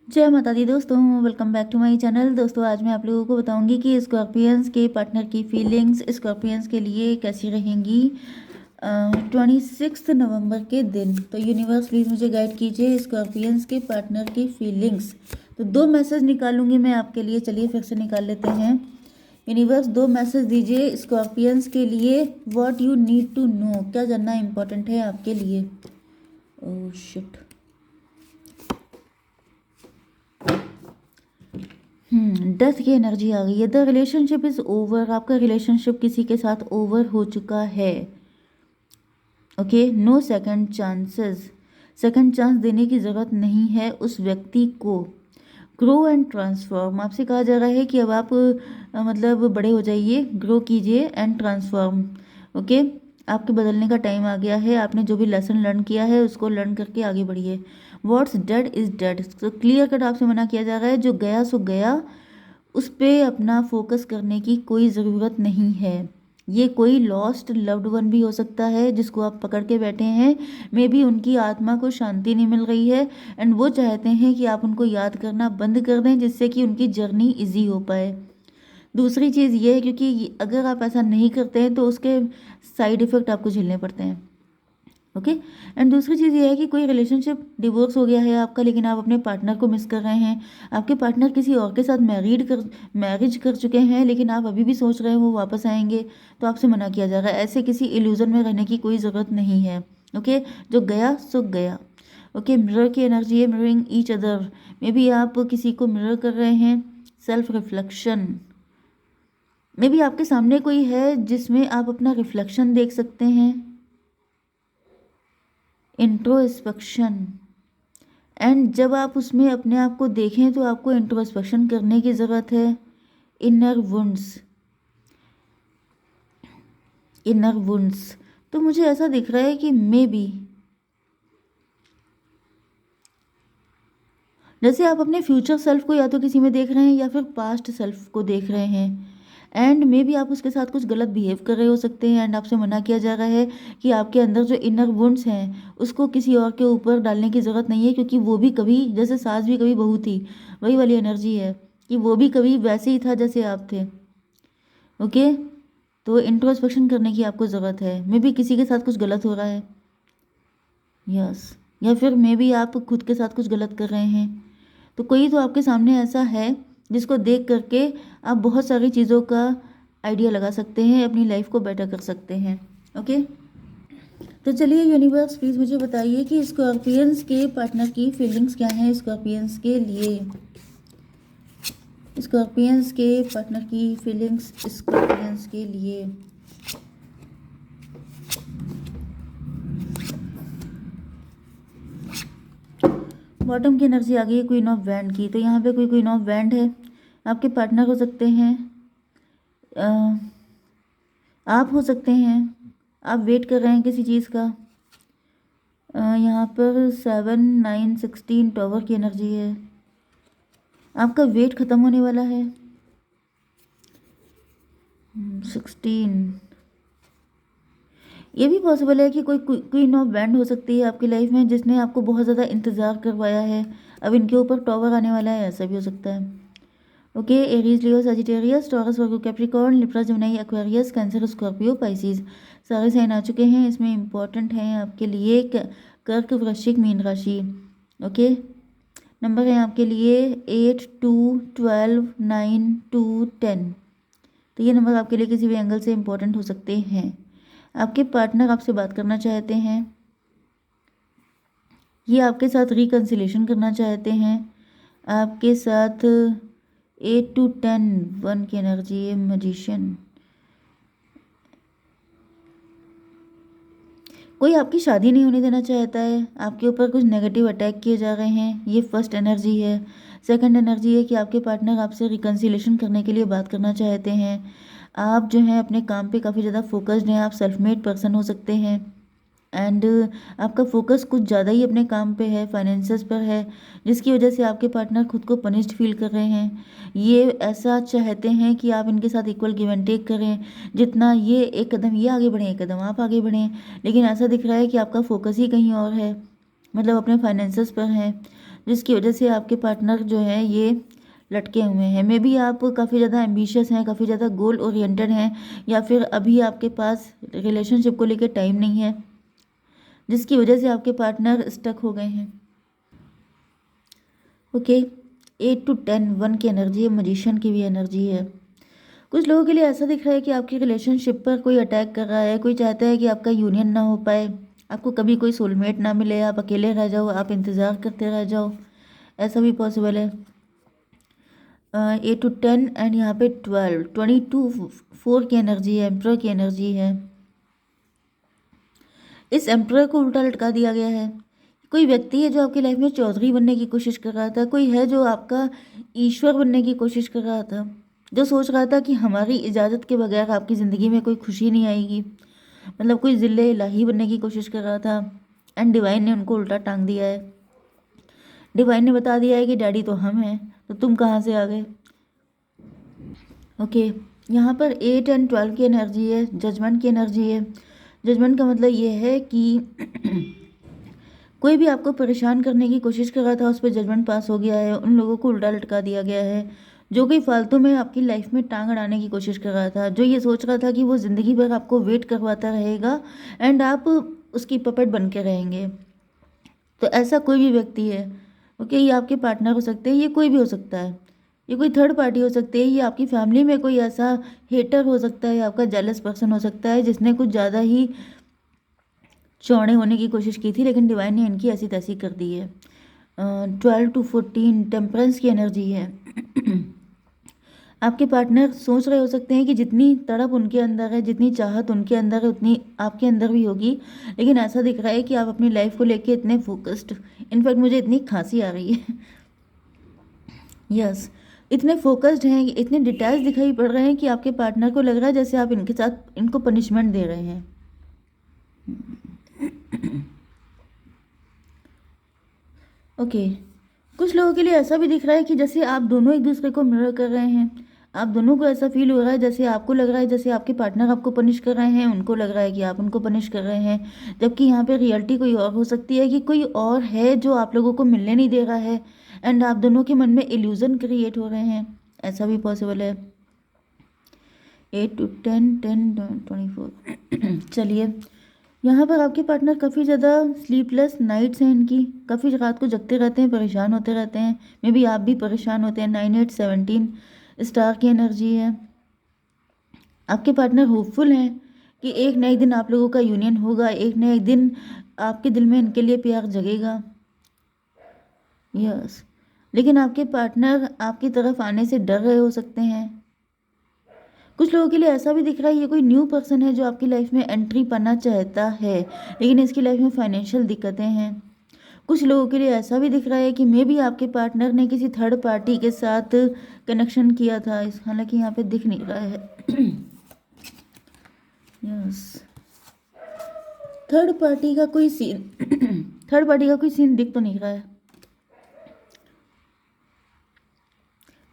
जय माता दी दोस्तों, welcome back to my channel. दोस्तों आज मैं आप लोगों को बताऊंगी कि स्कॉर्पियंस के पार्टनर की फीलिंग्स स्कॉर्पियंस के लिए कैसी रहेंगी 26 नवंबर के दिन। तो यूनिवर्स प्लीज़ मुझे गाइड कीजिए स्कॉर्पियंस के पार्टनर की फीलिंग्स। तो दो मैसेज निकालूंगी मैं आपके लिए, चलिए फिर से निकाल लेते हैं। यूनिवर्स दो मैसेज दीजिए स्कॉर्पियंस के लिए। What you need to know, क्या जानना इम्पोर्टेंट है आपके लिए। Oh shit. डेथ की एनर्जी आ गई है। द रिलेशनशिप इज ओवर, आपका रिलेशनशिप किसी के साथ ओवर हो चुका है। Okay, no second chances, second chance देने की ज़रूरत नहीं है उस व्यक्ति को। ग्रो एंड ट्रांसफॉर्म, आपसे कहा जा रहा है कि अब आप मतलब बड़े हो जाइए, ग्रो कीजिए एंड ट्रांसफॉर्म। ओके, आपके बदलने का टाइम आ गया है। आपने जो भी लेसन लर्न किया है उसको लर्न करके आगे बढ़िए। व्हाट्स डेड इज डेड, तो क्लियर कट आपसे मना किया जा रहा है। जो गया सो गया, उस पे अपना फोकस करने की कोई ज़रूरत नहीं है। ये कोई लॉस्ट लव्ड वन भी हो सकता है जिसको आप पकड़ के बैठे हैं। मे बी उनकी आत्मा को शांति नहीं मिल रही है एंड वो चाहते हैं कि आप उनको याद करना बंद कर दें, जिससे कि उनकी जर्नी इजी हो पाए। दूसरी चीज़ ये है, क्योंकि अगर आप ऐसा नहीं करते हैं तो उसके साइड इफ़ेक्ट आपको झेलने पड़ते हैं। ओके, एंड दूसरी चीज़ ये है कि कोई रिलेशनशिप डिवोर्स हो गया है आपका, लेकिन आप अपने पार्टनर को मिस कर रहे हैं। आपके पार्टनर किसी और के साथ मैरिज कर चुके हैं, लेकिन आप अभी भी सोच रहे हो वो वापस आएंगे। तो आपसे मना किया जा रहा है, ऐसे किसी इल्यूजन में रहने की कोई ज़रूरत नहीं है। ओके, जो गया सो गया। ओके, मिरर की एनर्जी है, mirroring each other. May be आप किसी को मिरर कर रहे हैं, सेल्फ रिफ्लेक्शन। मे बी आपके सामने कोई है जिसमें आप अपना रिफ्लेक्शन देख सकते हैं, इंट्रोस्पेक्शन। एंड जब आप उसमें अपने आप को देखें तो आपको इंट्रोस्पेक्शन करने की ज़रूरत है। Inner wounds, inner wounds. तो मुझे ऐसा दिख रहा है कि मे बी जैसे आप अपने फ्यूचर सेल्फ को या तो किसी में देख रहे हैं या फिर पास्ट सेल्फ को देख रहे हैं। एंड मे बी आप उसके साथ कुछ गलत बिहेव कर रहे हो सकते हैं एंड आपसे मना किया जा रहा है कि आपके अंदर जो इनर वुंड्स हैं उसको किसी और के ऊपर डालने की ज़रूरत नहीं है, क्योंकि वो भी कभी, जैसे सास भी कभी बहू थी, वही वाली एनर्जी है कि वो भी कभी वैसे ही था जैसे आप थे। ओके, तो इंट्रोस्पेक्शन करने की आपको ज़रूरत है। मे बी किसी के साथ कुछ गलत हो रहा है, यस, या फिर मे बी आप खुद के साथ कुछ गलत कर रहे हैं। तो कोई तो आपके सामने ऐसा है जिसको देख करके आप बहुत सारी चीज़ों का आइडिया लगा सकते हैं, अपनी लाइफ को बेटर कर सकते हैं। ओके, तो चलिए यूनिवर्स प्लीज़ मुझे बताइए कि स्कॉर्पियंस के पार्टनर की फीलिंग्स क्या हैं स्कॉर्पियंस के लिए। स्कॉर्पियंस के पार्टनर की फीलिंग्स स्कॉर्पियंस के लिए। बॉटम की एनर्जी आ गई है क्वीन ऑफ वैंड की। तो यहाँ पे कोई क्वीन ऑफ वैंड है, आपके पार्टनर हो सकते हैं, अ, आप हो सकते हैं, आप वेट कर रहे हैं किसी चीज़ का। यहाँ पर 7 9 16 टॉवर की एनर्जी है, आपका वेट ख़त्म होने वाला है। 16, ये भी पॉसिबल है कि कोई क्वीन ऑफ वैंड हो सकती है आपकी लाइफ में जिसने आपको बहुत ज़्यादा इंतज़ार करवाया है, अब इनके ऊपर टॉवर आने वाला है, ऐसा भी हो सकता है। Okay, Aries, Leo, Sagittarius, Taurus, Virgo, Capricorn, Libra, Gemini, Aquarius, Cancer, Scorpio, Pisces, सारे साइन आ चुके हैं। इसमें इंपॉर्टेंट है आपके लिए कर्क, वृश्चिक, मीन राशि। ओके, नंबर है आपके लिए 8 2 12 9 2 10। तो ये नंबर आपके लिए किसी भी एंगल से इंपॉर्टेंट हो सकते हैं। आपके पार्टनर आपसे बात करना चाहते हैं, ये आपके साथ रिकन्सिलेशन करना चाहते हैं, आपके साथ 8 to 10 1 की एनर्जी है, मैजिशियन। कोई आपकी शादी नहीं होने देना चाहता है, आपके ऊपर कुछ नेगेटिव अटैक किए जा रहे हैं, ये फर्स्ट एनर्जी है। सेकंड एनर्जी है कि आपके पार्टनर आपसे रिकन्सिलेशन करने के लिए बात करना चाहते हैं। आप जो हैं अपने काम पे काफ़ी ज़्यादा फोकस्ड हैं, आप सेल्फ मेड पर्सन हो सकते हैं एंड आपका फोकस कुछ ज़्यादा ही अपने काम पे है, फाइनेंसेस पर है, जिसकी वजह से आपके पार्टनर खुद को पनिश्ड फील कर रहे हैं। ये ऐसा चाहते हैं कि आप इनके साथ इक्वल गिव एंड टेक करें, जितना ये एक कदम ये आगे बढ़ें एक कदम आप आगे बढ़ें। लेकिन ऐसा दिख रहा है कि आपका फोकस ही कहीं और है, मतलब अपने फाइनेंसेस पर है। जिसकी वजह से आपके पार्टनर जो है ये लटके हुए हैं। मे बी आप काफ़ी ज़्यादा एम्बिशियस हैं, काफ़ी ज़्यादा गोल ओरिएंटेड हैं, या फिर अभी आपके पास रिलेशनशिप को लेकर टाइम नहीं है, जिसकी वजह से आपके पार्टनर स्टक हो गए हैं। ओके, 8 to 10 1 की एनर्जी है, मजिशियन की भी एनर्जी है। कुछ लोगों के लिए ऐसा दिख रहा है कि आपकी रिलेशनशिप पर कोई अटैक कर रहा है, कोई चाहता है कि आपका यूनियन ना हो पाए, आपको कभी कोई सोलमेट ना मिले, आप अकेले रह जाओ, आप इंतज़ार करते रह जाओ, ऐसा भी पॉसिबल है। 8 to 10 एंड यहाँ पे 12 22 4 की एनर्जी है, एम्परर की एनर्जी है। इस एम्परर को उल्टा लटका दिया गया है। कोई व्यक्ति है जो आपकी लाइफ में चौधरी बनने की कोशिश कर रहा था, कोई है जो आपका ईश्वर बनने की कोशिश कर रहा था, जो सोच रहा था कि हमारी इजाज़त के बगैर आपकी ज़िंदगी में कोई खुशी नहीं आएगी, मतलब कोई ज़िले इलाही बनने की कोशिश कर रहा था। एंड डिवाइन ने उनको उल्टा टांग दिया है। डिवाइन ने बता दिया है कि डैडी तो हम हैं, तो तुम कहाँ से आ गए। ओके, यहाँ पर 8 एंड 12 की एनर्जी है, जजमेंट की एनर्जी है। जजमेंट का मतलब ये है कि कोई भी आपको परेशान करने की कोशिश कर रहा था, उस पर जजमेंट पास हो गया है, उन लोगों को उल्टा लटका दिया गया है। जो कि फालतू में आपकी लाइफ में टांग अड़ाने की कोशिश कर रहा था, जो ये सोच रहा था कि वो ज़िंदगी भर आपको वेट करवाता रहेगा एंड आप उसकी पपेट बन के रहेंगे। तो ऐसा कोई भी व्यक्ति है, ओके, ये आपके पार्टनर हो सकते हैं, ये कोई भी हो सकता है, ये कोई थर्ड पार्टी हो सकती है, ये आपकी फैमिली में कोई ऐसा हेटर हो सकता है, आपका जेलस पर्सन हो सकता है जिसने कुछ ज़्यादा ही चौड़े होने की कोशिश की थी, लेकिन डिवाइन ने इनकी ऐसी तैसी कर दी है। 12 to 14 टेम्परेंस की एनर्जी है। आपके पार्टनर सोच रहे हो सकते हैं कि जितनी तड़प उनके अंदर है, जितनी चाहत उनके अंदर है, उतनी आपके अंदर भी होगी, लेकिन ऐसा दिख रहा है कि आप अपनी लाइफ को लेके इतने फोकस्ड, इनफैक्ट मुझे इतनी खांसी आ रही है यस, इतने फोकस्ड हैं, इतने डिटेल्स दिखाई पड़ रहे हैं कि आपके पार्टनर को लग रहा है जैसे आप इनके साथ इनको पनिशमेंट दे रहे हैं। ओके, कुछ लोगों के लिए ऐसा भी दिख रहा है कि जैसे आप दोनों एक दूसरे को मिरर कर रहे हैं, आप दोनों को ऐसा फील हो रहा है जैसे आपको लग रहा है जैसे आपके पार्टनर आपको पनिश कर रहे हैं, उनको लग रहा है कि आप उनको पनिश कर रहे हैं, जबकि यहाँ पे रियलिटी कोई और हो सकती है कि कोई और है जो आप लोगों को मिलने नहीं दे रहा है एंड आप दोनों के मन में इल्यूजन क्रिएट हो रहे हैं, ऐसा भी पॉसिबल है। 8 to 10 10 24 चलिए, यहाँ पर आपके पार्टनर काफ़ी ज़्यादा स्लीपलेस नाइट्स हैं इनकी, काफ़ी रात को जगते रहते हैं, परेशान होते रहते हैं, मे बी आप भी परेशान होते हैं। 9 8 17 स्टार की एनर्जी है। आपके पार्टनर होपफुल हैं कि एक ना एक दिन आप लोगों का यूनियन होगा, एक ना एक दिन आपके दिल में इनके लिए प्यार जगेगा। यस, लेकिन आपके पार्टनर आपकी तरफ आने से डर रहे हो सकते हैं। कुछ लोगों के लिए ऐसा भी दिख रहा है ये कोई न्यू पर्सन है जो आपकी लाइफ में एंट्री पाना चाहता है, लेकिन इसकी लाइफ में फाइनेंशियल दिक्कतें हैं। कुछ लोगों के लिए ऐसा भी दिख रहा है कि मे बी आपके पार्टनर ने किसी थर्ड पार्टी के साथ कनेक्शन किया था, इस हालांकि यहाँ पे दिख नहीं रहा है यस, थर्ड पार्टी का कोई सीन थर्ड पार्टी का कोई सीन दिख तो नहीं रहा है।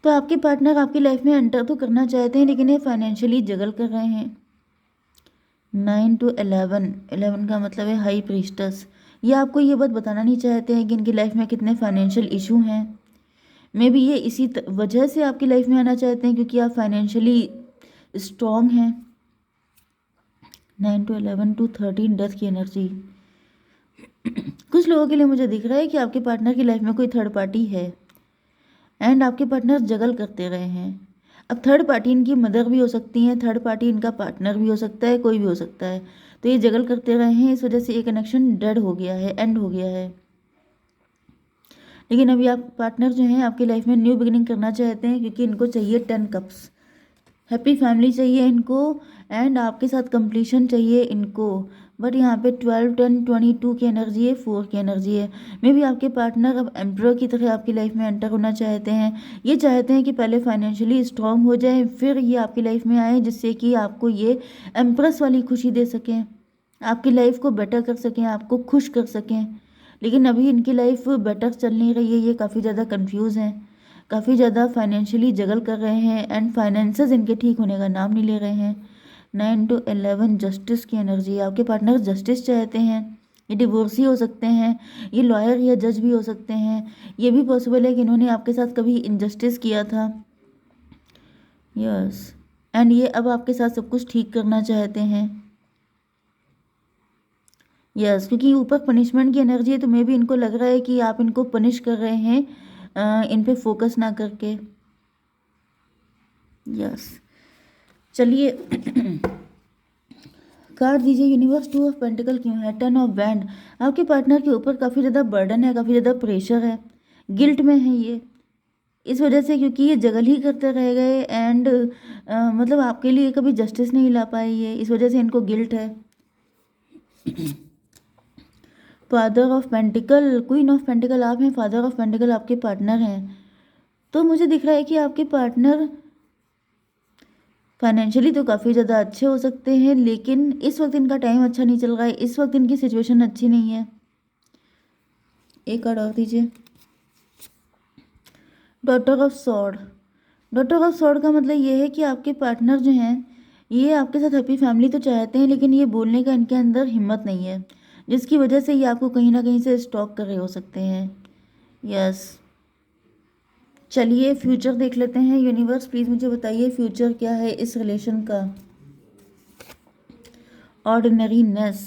तो आपके पार्टनर आपकी लाइफ में एंटर तो करना चाहते हैं, लेकिन ये फाइनेंशियली जगल कर रहे हैं। 9 to 11 का मतलब है हाई प्रीस्टस। ये आपको ये बात बताना नहीं चाहते हैं कि इनकी लाइफ में कितने फाइनेंशियल इशू हैं। मे बी ये इसी वजह से आपकी लाइफ में आना चाहते हैं क्योंकि आप फाइनेंशियली स्ट्रॉन्ग हैं। 9 to 11 to 13 डेथ की एनर्जी। कुछ लोगों के लिए मुझे दिख रहा है कि आपके पार्टनर की लाइफ में कोई थर्ड पार्टी है एंड आपके पार्टनर जगल करते रहे हैं। अब थर्ड पार्टी इनकी मदर भी हो सकती है, थर्ड पार्टी इनका पार्टनर भी हो सकता है, कोई भी हो सकता है। तो ये जगल करते रहे हैं, इस वजह से ये कनेक्शन डेड हो गया है, एंड हो गया है। लेकिन अभी आप पार्टनर जो हैं आपकी लाइफ में न्यू बिगिनिंग करना चाहते हैं क्योंकि इनको चाहिए 10 कप्स, हैप्पी फैमिली चाहिए इनको एंड आपके साथ कंप्लीशन चाहिए इनको। बट यहाँ पे 12 10 22 की एनर्जी है, 4 की एनर्जी है। मे बी आपके पार्टनर अब एम्परर की तरह आपकी लाइफ में एंटर होना चाहते हैं। ये चाहते हैं कि पहले फाइनेंशियली स्ट्रांग हो जाए, फिर ये आपकी लाइफ में आए, जिससे कि आपको ये एम्प्रेस वाली खुशी दे सकें, आपकी लाइफ को बेटर कर सकें, आपको खुश कर सकें। लेकिन अभी इनकी लाइफ बेटर चल नहीं रही है, ये काफ़ी ज़्यादा कंफ्यूज हैं, काफ़ी ज़्यादा फाइनेंशियली जगल कर रहे हैं एंड फाइनेंसेस इनके ठीक होने का नाम नहीं ले रहे हैं। 9 to 11 जस्टिस की एनर्जी। आपके पार्टनर जस्टिस चाहते हैं, ये डिवोर्सी हो सकते हैं, ये लॉयर या जज भी हो सकते हैं। ये भी पॉसिबल है कि इन्होंने आपके साथ कभी इनजस्टिस किया था। यस, एंड ये अब आपके साथ सब कुछ ठीक करना चाहते हैं। यस, क्योंकि ऊपर पनिशमेंट की एनर्जी है, तो मे भी इनको लग रहा है कि आप इनको पनिश कर रहे हैं इन पे फोकस ना करके। यस, चलिए कार्ड दीजिए यूनिवर्स। 2 ऑफ पेंटिकल क्यों है? 10 ऑफ बैंड। आपके पार्टनर के ऊपर काफ़ी ज़्यादा बर्डन है, काफ़ी ज़्यादा प्रेशर है, गिल्ट में है ये, इस वजह से, क्योंकि ये जगल ही करते रह गए एंड मतलब आपके लिए कभी जस्टिस नहीं ला पाए ये, इस वजह से इनको गिल्ट है। Father of pentacle, queen of pentacle आप हैं, फादर ऑफ पेंटिकल आपके पार्टनर हैं। तो मुझे दिख रहा है कि आपके पार्टनर फाइनेंशियली तो काफ़ी ज़्यादा अच्छे हो सकते हैं, लेकिन इस वक्त इनका टाइम अच्छा नहीं चल रहा है, इस वक्त इनकी सिचुएशन अच्छी नहीं है। एक कार्ड और दीजिए। Daughter of sword. Daughter of sword का मतलब ये है कि आपके पार्टनर जो हैं ये आपके साथ हैप्पी फैमिली तो चाहते हैं, लेकिन ये बोलने का इनके अंदर हिम्मत नहीं है, जिसकी वजह से ये आपको कहीं ना कहीं से स्टॉप कर रहे हो सकते हैं। यस, चलिए फ्यूचर देख लेते हैं। यूनिवर्स प्लीज़ मुझे बताइए फ्यूचर क्या है इस रिलेशन का। ऑर्डिनरीनेस।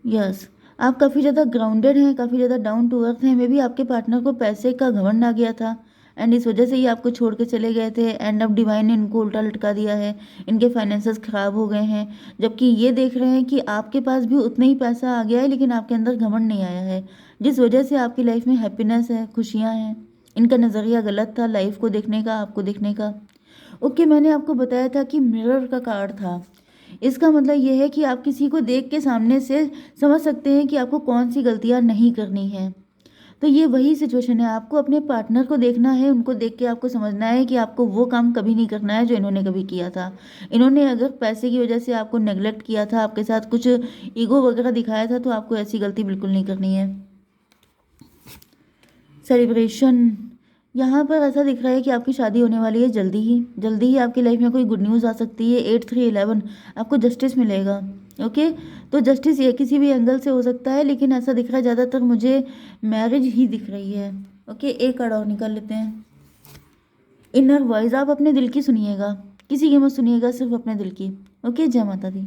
यस, आप काफ़ी ज़्यादा ग्राउंडेड हैं, काफ़ी ज़्यादा डाउन टू अर्थ हैं। मे बी आपके पार्टनर को पैसे का घमंड आ गया था एंड इस वजह से ही आपको छोड़ के चले गए थे, एंड अब डिवाइन ने इनको उल्टा लटका दिया है, इनके फाइनेंसेस ख़राब हो गए हैं। जबकि ये देख रहे हैं कि आपके पास भी उतना ही पैसा आ गया है, लेकिन आपके अंदर घमंड नहीं आया है, जिस वजह से आपकी लाइफ में हैप्पीनेस है, खुशियाँ हैं। इनका नज़रिया गलत था लाइफ को देखने का, आपको देखने का। ओके, मैंने आपको बताया था कि मिरर का कार्ड था। इसका मतलब ये है कि आप किसी को देख के सामने से समझ सकते हैं कि आपको कौन सी गलतियां नहीं करनी है। तो ये वही सिचुएशन है, आपको अपने पार्टनर को देखना है, उनको देख के आपको समझना है कि आपको वो काम कभी नहीं करना है जो इन्होंने कभी किया था। इन्होंने अगर पैसे की वजह से आपको नेग्लेक्ट किया था, आपके साथ कुछ ईगो वगैरह दिखाया था, तो आपको ऐसी गलती बिल्कुल नहीं करनी है। सेलिब्रेशन, यहाँ पर ऐसा दिख रहा है कि आपकी शादी होने वाली है जल्दी ही आपकी लाइफ में कोई गुड न्यूज़ आ सकती है। 8-3-11 आपको जस्टिस मिलेगा। ओके, तो जस्टिस ये किसी भी एंगल से हो सकता है, लेकिन ऐसा दिख रहा है ज़्यादातर मुझे मैरिज ही दिख रही है। ओके, एक कार्ड और निकाल लेते हैं। इनर वॉइस, आप अपने दिल की सुनिएगा, किसी की मत सुनिएगा, सिर्फ अपने दिल की। ओके, जय माता दी।